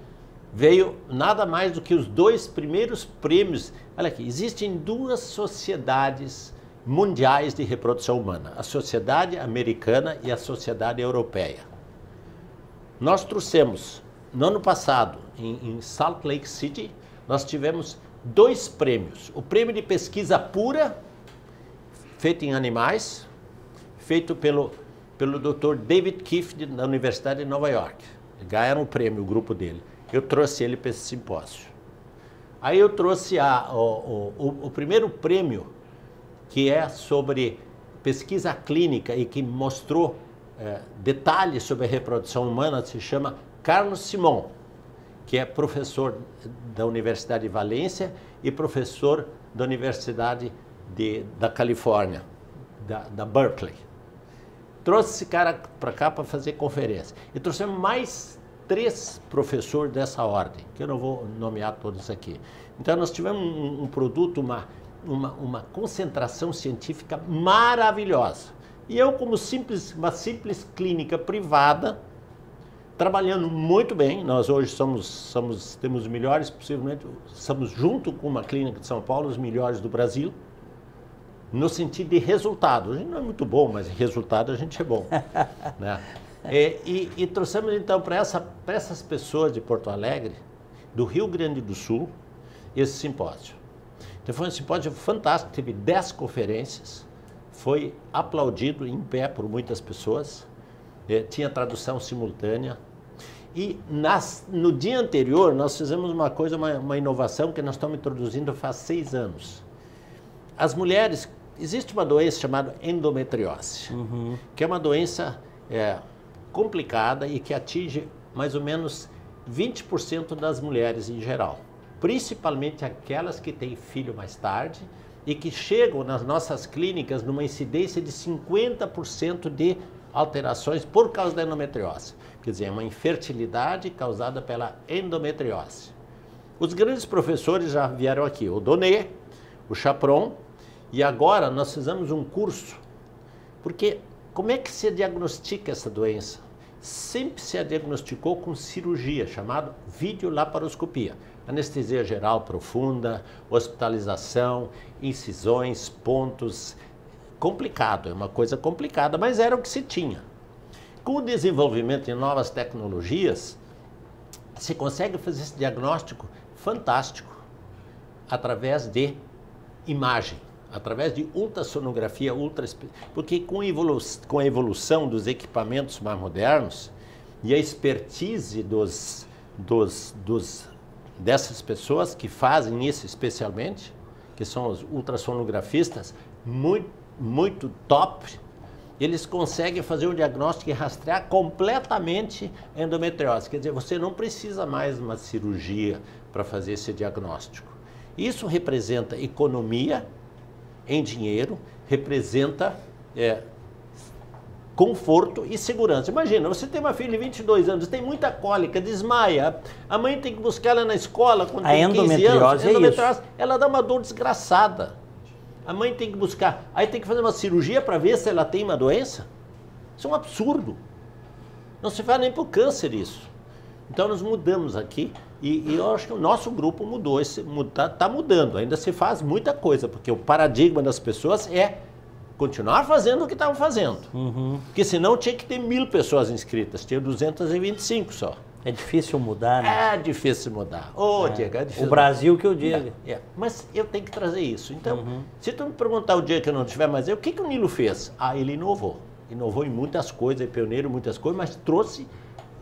veio nada mais do que os 2 primeiros prêmios. Olha aqui, existem 2 sociedades mundiais de reprodução humana, a Sociedade Americana e a Sociedade Europeia. Nós trouxemos, no ano passado, em Salt Lake City, nós tivemos 2 prêmios. O prêmio de pesquisa pura, feito em animais, feito pelo Dr. David Keefe, da Universidade de Nova York. Ganharam o prêmio, o grupo dele. Eu trouxe ele para esse simpósio. Aí eu trouxe o primeiro prêmio, que é sobre pesquisa clínica e que mostrou detalhes sobre a reprodução humana, se chama Carlos Simon, que é professor da Universidade de Valência e professor da Universidade da Califórnia, da Berkeley. Trouxe esse cara para cá para fazer conferência. E trouxemos mais 3 professores dessa ordem, que eu não vou nomear todos aqui. Então nós tivemos um produto, uma concentração científica maravilhosa. E eu, como uma simples clínica privada, trabalhando muito bem. Nós hoje temos os melhores, possivelmente, estamos junto com uma clínica de São Paulo, os melhores do Brasil, no sentido de resultado. A gente não é muito bom, mas em resultado a gente é bom. Né? E trouxemos então para essas pessoas de Porto Alegre, do Rio Grande do Sul, esse simpósio. Então foi um simpósio fantástico, teve 10 conferências, foi aplaudido em pé por muitas pessoas, tinha tradução simultânea. E no dia anterior nós fizemos uma coisa, uma inovação que nós estamos introduzindo faz 6 anos. As mulheres, existe uma doença chamada endometriose, que é uma doença complicada e que atinge mais ou menos 20% das mulheres em geral, principalmente aquelas que têm filho mais tarde e que chegam nas nossas clínicas numa incidência de 50% de alterações por causa da endometriose. Quer dizer, é uma infertilidade causada pela endometriose. Os grandes professores já vieram aqui, o Donê, o Chapron, e agora nós fizemos um curso, porque como é que se diagnostica essa doença? Sempre se a diagnosticou com cirurgia, chamada videolaparoscopia. Anestesia geral profunda, hospitalização, incisões, pontos. Complicado, é uma coisa complicada, mas era o que se tinha. Com o desenvolvimento de novas tecnologias, se consegue fazer esse diagnóstico fantástico através de imagem, através de ultrassonografia, porque com a evolução dos equipamentos mais modernos e a expertise dessas pessoas que fazem isso especialmente, que são os ultrassonografistas, muito top, eles conseguem fazer um diagnóstico e rastrear completamente a endometriose. Quer dizer, você não precisa mais de uma cirurgia para fazer esse diagnóstico. Isso representa economia em dinheiro, representa conforto e segurança. Imagina, você tem uma filha de 22 anos, tem muita cólica, desmaia, a mãe tem que buscar ela na escola quando tem 15 anos. A endometriose, ela dá uma dor desgraçada. A mãe tem que buscar, aí tem que fazer uma cirurgia para ver se ela tem uma doença? Isso é um absurdo. Não se faz nem por câncer isso. Então nós mudamos aqui e eu acho que o nosso grupo mudou, está mudando. Ainda se faz muita coisa, porque o paradigma das pessoas é continuar fazendo o que estavam fazendo. Porque senão tinha que ter 1000 pessoas inscritas, tinha 225 só. É difícil mudar, né? É difícil mudar. Diego, é difícil. O Brasil que eu digo. Mas eu tenho que trazer isso. Então, se tu me perguntar o dia que eu não estiver mais, o que o Nilo fez? Ele inovou. Inovou em muitas coisas, é pioneiro em muitas coisas, mas trouxe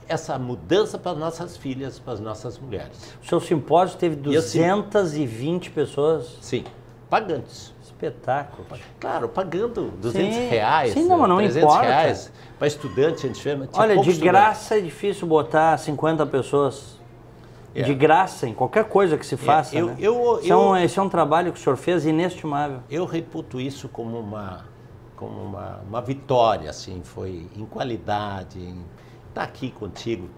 essa mudança para as nossas filhas, para as nossas mulheres. O seu simpósio teve 220 pessoas? Sim, pagantes. Espetáculo. Claro, pagando R$200, sim, não importa. R$300 para estudante, a gente fez. Olha, de graça é difícil botar 50 pessoas. De graça, em qualquer coisa que se faça. Né? Esse é um trabalho que o senhor fez inestimável. Eu reputo isso como uma vitória, assim, foi em qualidade, em estar aqui contigo,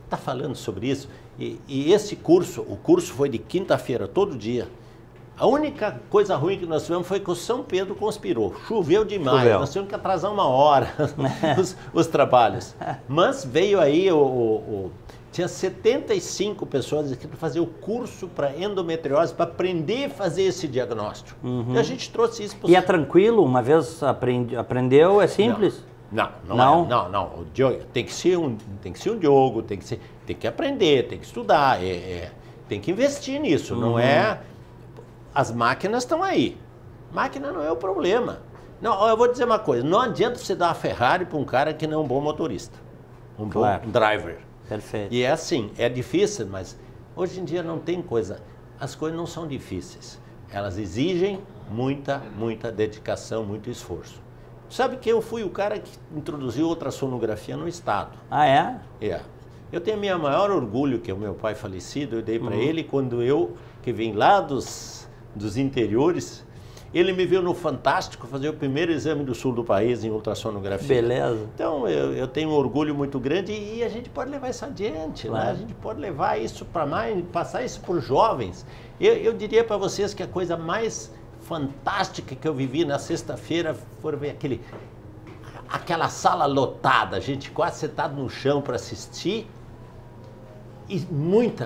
estar falando sobre isso. E esse curso, o curso foi de quinta-feira, todo dia. A única coisa ruim que nós tivemos foi que o São Pedro conspirou. Choveu demais, nós tivemos que atrasar 1 hora os trabalhos. Mas veio aí, tinha 75 pessoas que queriam fazer o curso para endometriose, para aprender a fazer esse diagnóstico. E a gente trouxe isso para E é tranquilo? Uma vez aprendeu, é simples? Não. O Diogo, tem que ser um Diogo, tem que aprender, tem que estudar, tem que investir nisso, não é... As máquinas estão aí. Máquina não é o problema. Não, eu vou dizer uma coisa, não adianta você dar uma Ferrari para um cara que não é um bom motorista, bom driver. Perfeito. E é assim, é difícil, mas hoje em dia não tem coisa, as coisas não são difíceis. Elas exigem muita dedicação, muito esforço. Sabe que eu fui o cara que introduziu ultrassonografia no estado. Ah, é? Eu tenho meu maior orgulho, que é o meu pai falecido, eu dei para ele quando eu, que vim lá dos interiores, ele me viu no Fantástico fazer o primeiro exame do sul do país em ultrassonografia. Beleza. Então eu tenho um orgulho muito grande e a gente pode levar isso adiante, né? A gente pode levar isso para mais, passar isso para os jovens. Eu diria para vocês que a coisa mais fantástica que eu vivi na sexta-feira foi ver aquela sala lotada, gente quase sentada no chão para assistir, e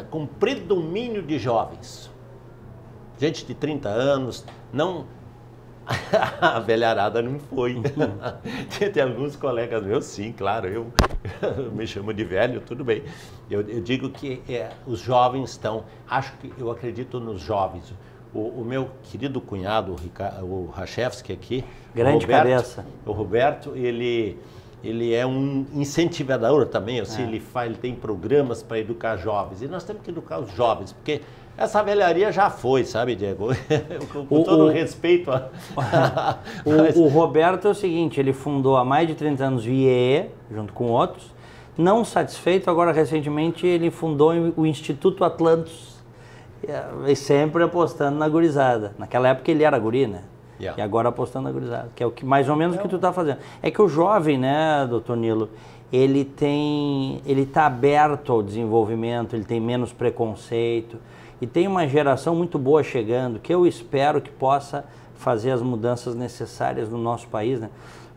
com predomínio de jovens. Gente de 30 anos, não... A velharada não foi. Tem alguns colegas meus, sim, claro, eu me chamo de velho, tudo bem. Eu digo que os jovens estão, eu acredito nos jovens. O meu querido cunhado, o Rachevski aqui, grande cabeça. O Roberto, ele é um incentivador também, assim, ele tem programas para educar jovens. E nós temos que educar os jovens, porque essa velharia já foi, sabe, Diego? Com todo respeito. O Roberto é o seguinte, ele fundou há mais de 30 anos o IEE, junto com outros. Não satisfeito, agora recentemente ele fundou o Instituto Atlantos, e sempre apostando na gurizada. Naquela época ele era guri, né? E agora apostando na gurizada, que é o que mais ou menos o que tu está fazendo. É que o jovem, né, doutor Nilo, ele está aberto ao desenvolvimento, ele tem menos preconceito. E tem uma geração muito boa chegando, que eu espero que possa fazer as mudanças necessárias no nosso país, né?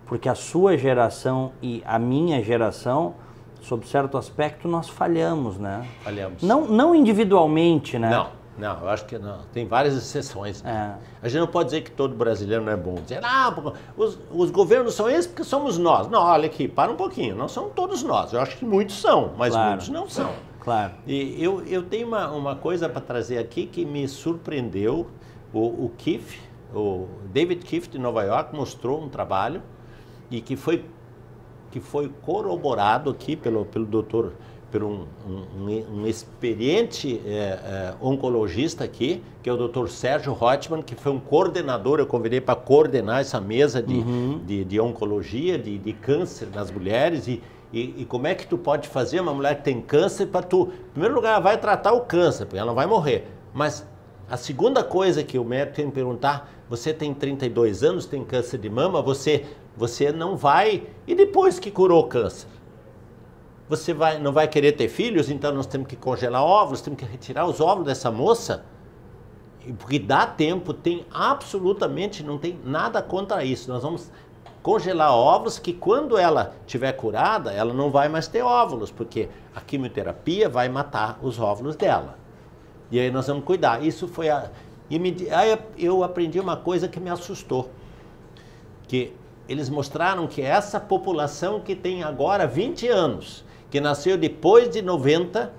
Porque a sua geração e a minha geração, sob certo aspecto, nós falhamos, né? Falhamos. Não individualmente, né? Não, eu acho que não. Tem várias exceções. A gente não pode dizer que todo brasileiro não é bom. Dizer, os governos são esses porque somos nós. Não, olha aqui, para um pouquinho. Não somos todos nós. Eu acho que muitos são, mas muitos não são. Claro. E eu tenho uma coisa para trazer aqui que me surpreendeu. O David Keefe de Nova York mostrou um trabalho e que foi corroborado aqui pelo doutor, por um experiente oncologista aqui, que é o doutor Sérgio Rotman, que foi um coordenador, eu convidei para coordenar essa mesa de oncologia, de câncer nas mulheres. E como é que tu pode fazer uma mulher que tem câncer para tu... Em primeiro lugar, ela vai tratar o câncer, porque ela não vai morrer. Mas a segunda coisa que o médico tem que perguntar, você tem 32 anos, tem câncer de mama, você não vai... E depois que curou o câncer? Você não vai querer ter filhos, então nós temos que congelar óvulos, temos que retirar os óvulos dessa moça? Porque dá tempo, não tem nada contra isso. Nós vamos... congelar óvulos que quando ela estiver curada, ela não vai mais ter óvulos, porque a quimioterapia vai matar os óvulos dela. E aí nós vamos cuidar. Isso foi aí eu aprendi uma coisa que me assustou. Que eles mostraram que essa população que tem agora 20 anos, que nasceu depois de 90,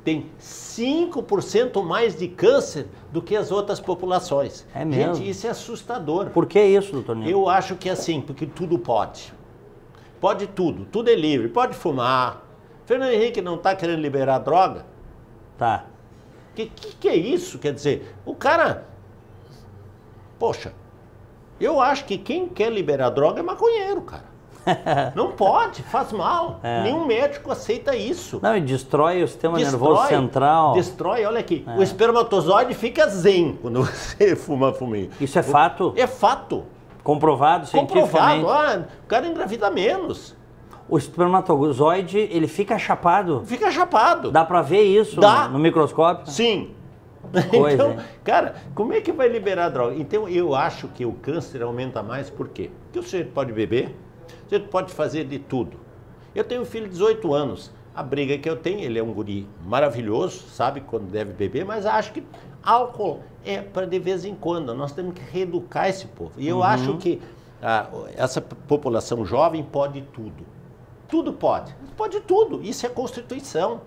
tem 5% mais de câncer do que as outras populações. É mesmo? Gente, isso é assustador. Por que isso, doutor Nilo? Eu acho que é assim, porque tudo pode. Pode tudo é livre, pode fumar. Fernando Henrique não está querendo liberar a droga? Tá. Que é isso? Quer dizer, o cara... Poxa, eu acho que quem quer liberar a droga é maconheiro, cara. Não pode, faz mal. Nenhum médico aceita isso. Não, e destrói o sistema nervoso central. Destrói, olha aqui. O espermatozoide fica zen quando você fuma fuminho. Isso é fato? É fato. Comprovado cientificamente. Comprovado. O cara engravida menos. O espermatozoide, ele fica chapado? Fica chapado. Dá pra ver isso no microscópio? Sim. Coisa, então, hein? cara, como é que vai liberar a droga? Então, eu acho que o câncer aumenta mais, por quê? Porque o sujeito pode beber, o sujeito pode fazer de tudo. Eu tenho um filho de 18 anos. A briga que eu tenho, ele é um guri maravilhoso, sabe quando deve beber, mas acho que álcool é para de vez em quando. Nós temos que reeducar esse povo. E eu acho que essa população jovem pode tudo. Tudo pode. Pode tudo. Isso é Constituição.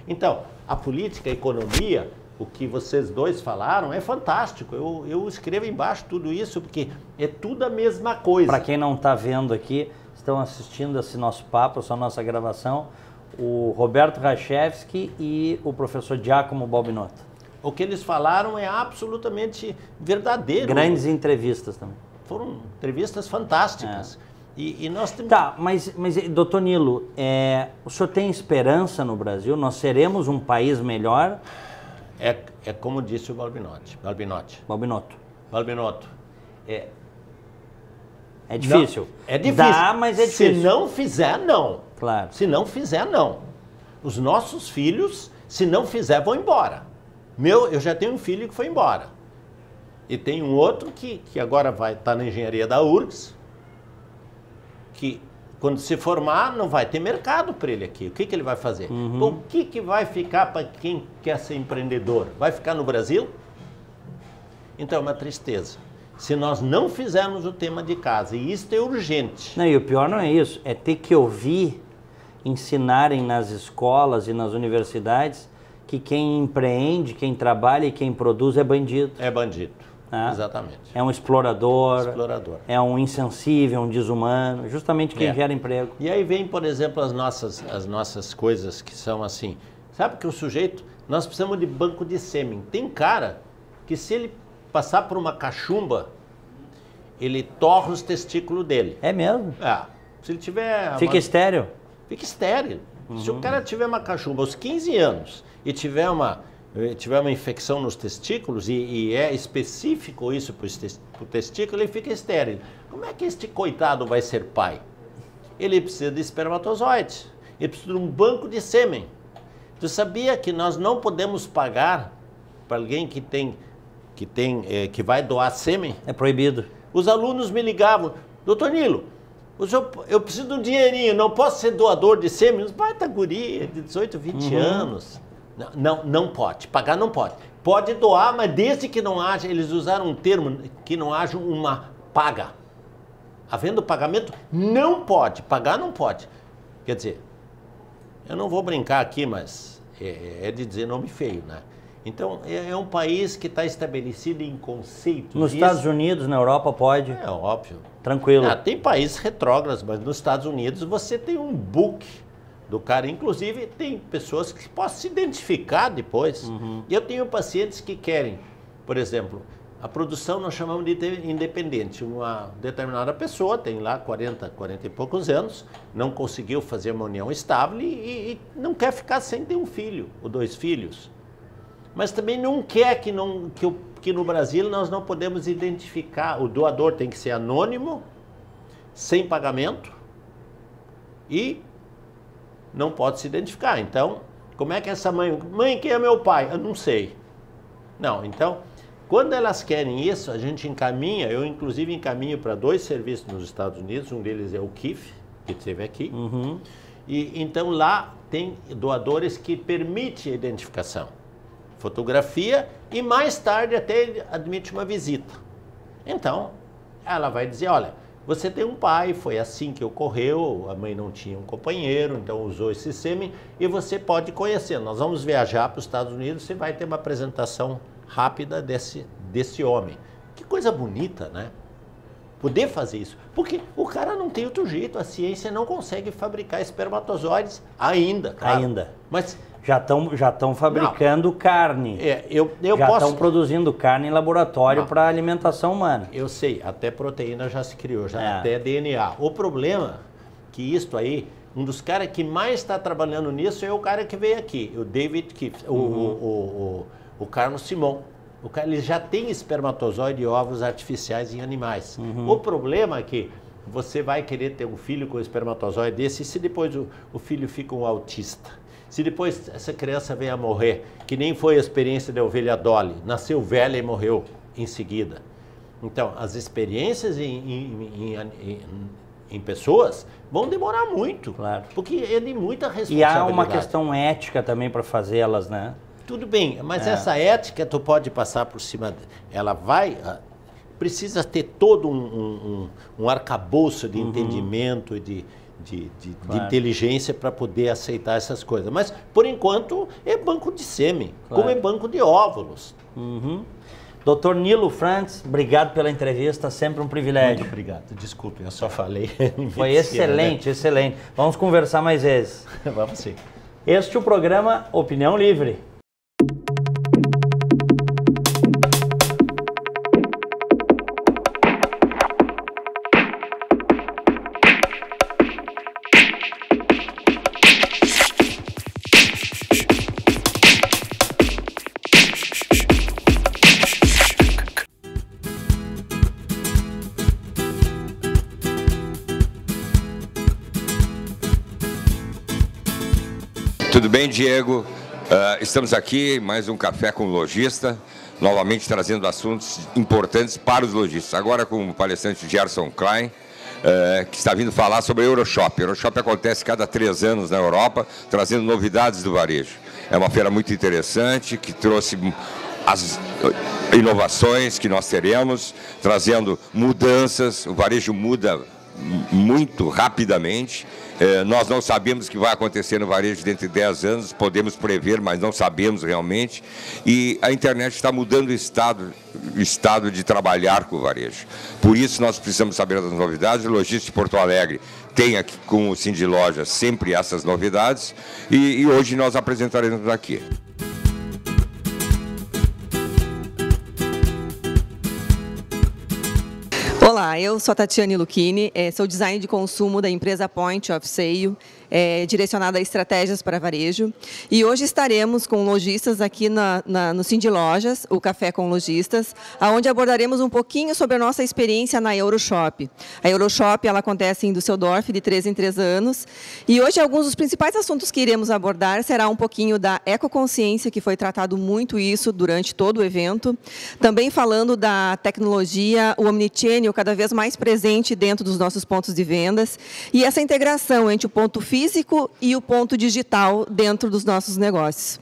Então, a política, a economia, o que vocês dois falaram é fantástico. Eu escrevo embaixo tudo isso, porque é tudo a mesma coisa. Para quem não está vendo aqui, estão assistindo esse nosso papo, essa nossa gravação, o Roberto Rachevski e o professor Giacomo Balbinotto. O que eles falaram é absolutamente verdadeiro. Grandes entrevistas também. Foram entrevistas fantásticas. E nós temos... Tá, mas doutor Nilo, o senhor tem esperança no Brasil? Nós seremos um país melhor? É como disse o Balbinotto. É difícil. Não, é difícil. Dá, mas é difícil. Se não fizer, não. Claro. Se não fizer, não. Os nossos filhos, se não fizer, vão embora. Eu já tenho um filho que foi embora. E tem um outro que agora vai estar na engenharia da URGS, que quando se formar, não vai ter mercado para ele aqui. O que ele vai fazer? O que vai ficar para quem quer ser empreendedor? Vai ficar no Brasil? Então é uma tristeza. Se nós não fizermos o tema de casa, e isso é urgente. Não, e o pior não é isso, é ter que ouvir ensinarem nas escolas e nas universidades que quem empreende, quem trabalha e quem produz é bandido. É bandido, exatamente. É um explorador, é um insensível, um desumano, justamente quem gera emprego. E aí vem, por exemplo, as nossas coisas que são assim. Sabe que o sujeito, nós precisamos de banco de sêmen. Tem cara que se ele passar por uma cachumba, ele torra os testículos dele. É mesmo? Se ele tiver... Fica estéril? Fica estéril. Se o cara tiver uma cachumba aos 15 anos e tiver uma infecção nos testículos, e é específico isso para o testículo, ele fica estéril. Como é que este coitado vai ser pai? Ele precisa de espermatozoides. Ele precisa de um banco de sêmen. Tu sabia que nós não podemos pagar para alguém que vai doar sêmen? É proibido. Os alunos me ligavam, doutor Nilo, eu preciso de um dinheirinho, não posso ser doador de sêmen? Vai, tá guria, de 18, 20 anos. Não pode, pagar não pode. Pode doar, mas desde que não haja, eles usaram um termo, que não haja uma paga. Havendo pagamento, não pode, pagar não pode. Quer dizer, eu não vou brincar aqui, mas é de dizer nome feio, né? Então, é um país que está estabelecido em conceitos. Nos Estados Unidos, na Europa, pode. É óbvio. Tranquilo. Tem países retrógrados, mas nos Estados Unidos você tem um book do cara. Inclusive, tem pessoas que possam se identificar depois. E eu tenho pacientes que querem, por exemplo, a produção nós chamamos de independente. Uma determinada pessoa tem lá 40 e poucos anos, não conseguiu fazer uma união estável e não quer ficar sem ter um filho ou 2 filhos. Mas também não quer que no Brasil nós não podemos identificar. O doador tem que ser anônimo, sem pagamento e não pode se identificar. Então, como é que essa mãe... Mãe, quem é meu pai? Eu não sei. Não, então, quando elas querem isso, a gente encaminha, eu inclusive encaminho para 2 serviços nos Estados Unidos, um deles é o KIF, que esteve aqui, e então lá tem doadores que permitem a identificação. Fotografia e mais tarde até admite uma visita. Então, ela vai dizer, olha, você tem um pai, foi assim que ocorreu, a mãe não tinha um companheiro, então usou esse sêmen e você pode conhecer. Nós vamos viajar para os Estados Unidos, você vai ter uma apresentação rápida desse homem. Que coisa bonita, né? Poder fazer isso. Porque o cara não tem outro jeito, a ciência não consegue fabricar espermatozoides ainda. Claro. Ainda. Mas... Já estão fabricando carne. Já estão produzindo carne em laboratório para alimentação humana. Eu sei, até proteína já se criou, até DNA. O problema é que isto aí, um dos caras que mais está trabalhando nisso é o cara que veio aqui, o David Kiff, o Carlos Simon. O cara, ele já tem espermatozoide e ovos artificiais em animais. O problema é que você vai querer ter um filho com espermatozoide desse, e se depois o filho fica um autista? Se depois essa criança vem a morrer, que nem foi a experiência da ovelha Dolly, nasceu velha e morreu em seguida. Então, as experiências em pessoas vão demorar muito, claro, porque é de muita responsabilidade. E há uma questão ética também para fazê-las, né? Tudo bem, mas essa ética tu pode passar por cima, ela vai... Precisa ter todo um arcabouço de entendimento e de inteligência para poder aceitar essas coisas. Mas, por enquanto, é banco de sêmen, como é banco de óvulos. Dr. Nilo Frantz, obrigado pela entrevista, sempre um privilégio. Muito obrigado, desculpe, eu só falei. Foi excelente, excelente. Vamos conversar mais vezes. Vamos sim. Este é o programa Opinião Livre. Tudo bem, Diego? Estamos aqui, mais um Café com o Lojista, novamente trazendo assuntos importantes para os lojistas. Agora com o palestrante Gerson Klein, que está vindo falar sobre a Euroshop. A Euroshop acontece cada 3 anos na Europa, trazendo novidades do varejo. É uma feira muito interessante, que trouxe as inovações que nós teremos, trazendo mudanças. O varejo muda muito rapidamente. Nós não sabemos o que vai acontecer no varejo dentro de 10 anos, podemos prever, mas não sabemos realmente. E a internet está mudando o estado de trabalhar com o varejo. Por isso nós precisamos saber das novidades. O Logista de Porto Alegre tem aqui com o Cindy Lojas sempre essas novidades e hoje nós apresentaremos aqui. Olá, eu sou a Tatiane Lucchini, sou design de consumo da empresa Point of Sale, direcionada a estratégias para varejo. E hoje estaremos com lojistas aqui no Cindy Lojas, o Café com Lojistas, onde abordaremos um pouquinho sobre a nossa experiência na Euroshop. A Euroshop ela acontece em Düsseldorf de 3 em 3 anos. E hoje alguns dos principais assuntos que iremos abordar será um pouquinho da ecoconsciência, que foi tratado muito isso durante todo o evento. Também falando da tecnologia, o omnichannel cada vez mais presente dentro dos nossos pontos de vendas e essa integração entre o ponto físico e o ponto digital dentro dos nossos negócios.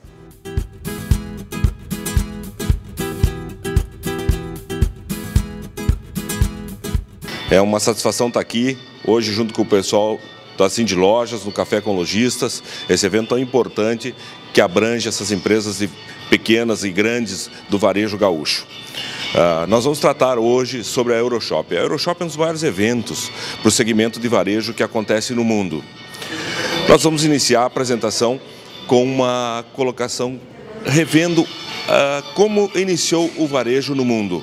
É uma satisfação estar aqui hoje junto com o pessoal da Cindy Lojas, no Café com Lojistas, esse evento tão importante que abrange essas empresas pequenas e grandes do varejo gaúcho. Nós vamos tratar hoje sobre a Euroshop. A Euroshop é um dos maiores eventos para o segmento de varejo que acontece no mundo. Nós vamos iniciar a apresentação com uma colocação revendo como iniciou o varejo no mundo.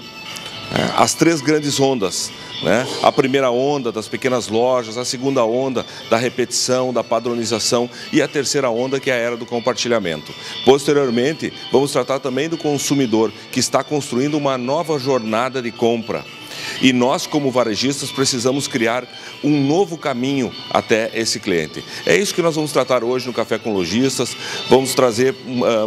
As 3 grandes ondas, né? A primeira onda das pequenas lojas, a segunda onda da repetição, da padronização e a terceira onda que é a era do compartilhamento. Posteriormente, vamos tratar também do consumidor que está construindo uma nova jornada de compra. E nós, como varejistas, precisamos criar um novo caminho até esse cliente. É isso que nós vamos tratar hoje no Café com Lojistas. Vamos trazer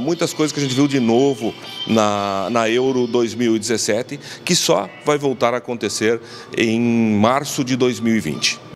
muitas coisas que a gente viu de novo na Euro 2017, que só vai voltar a acontecer em março de 2020.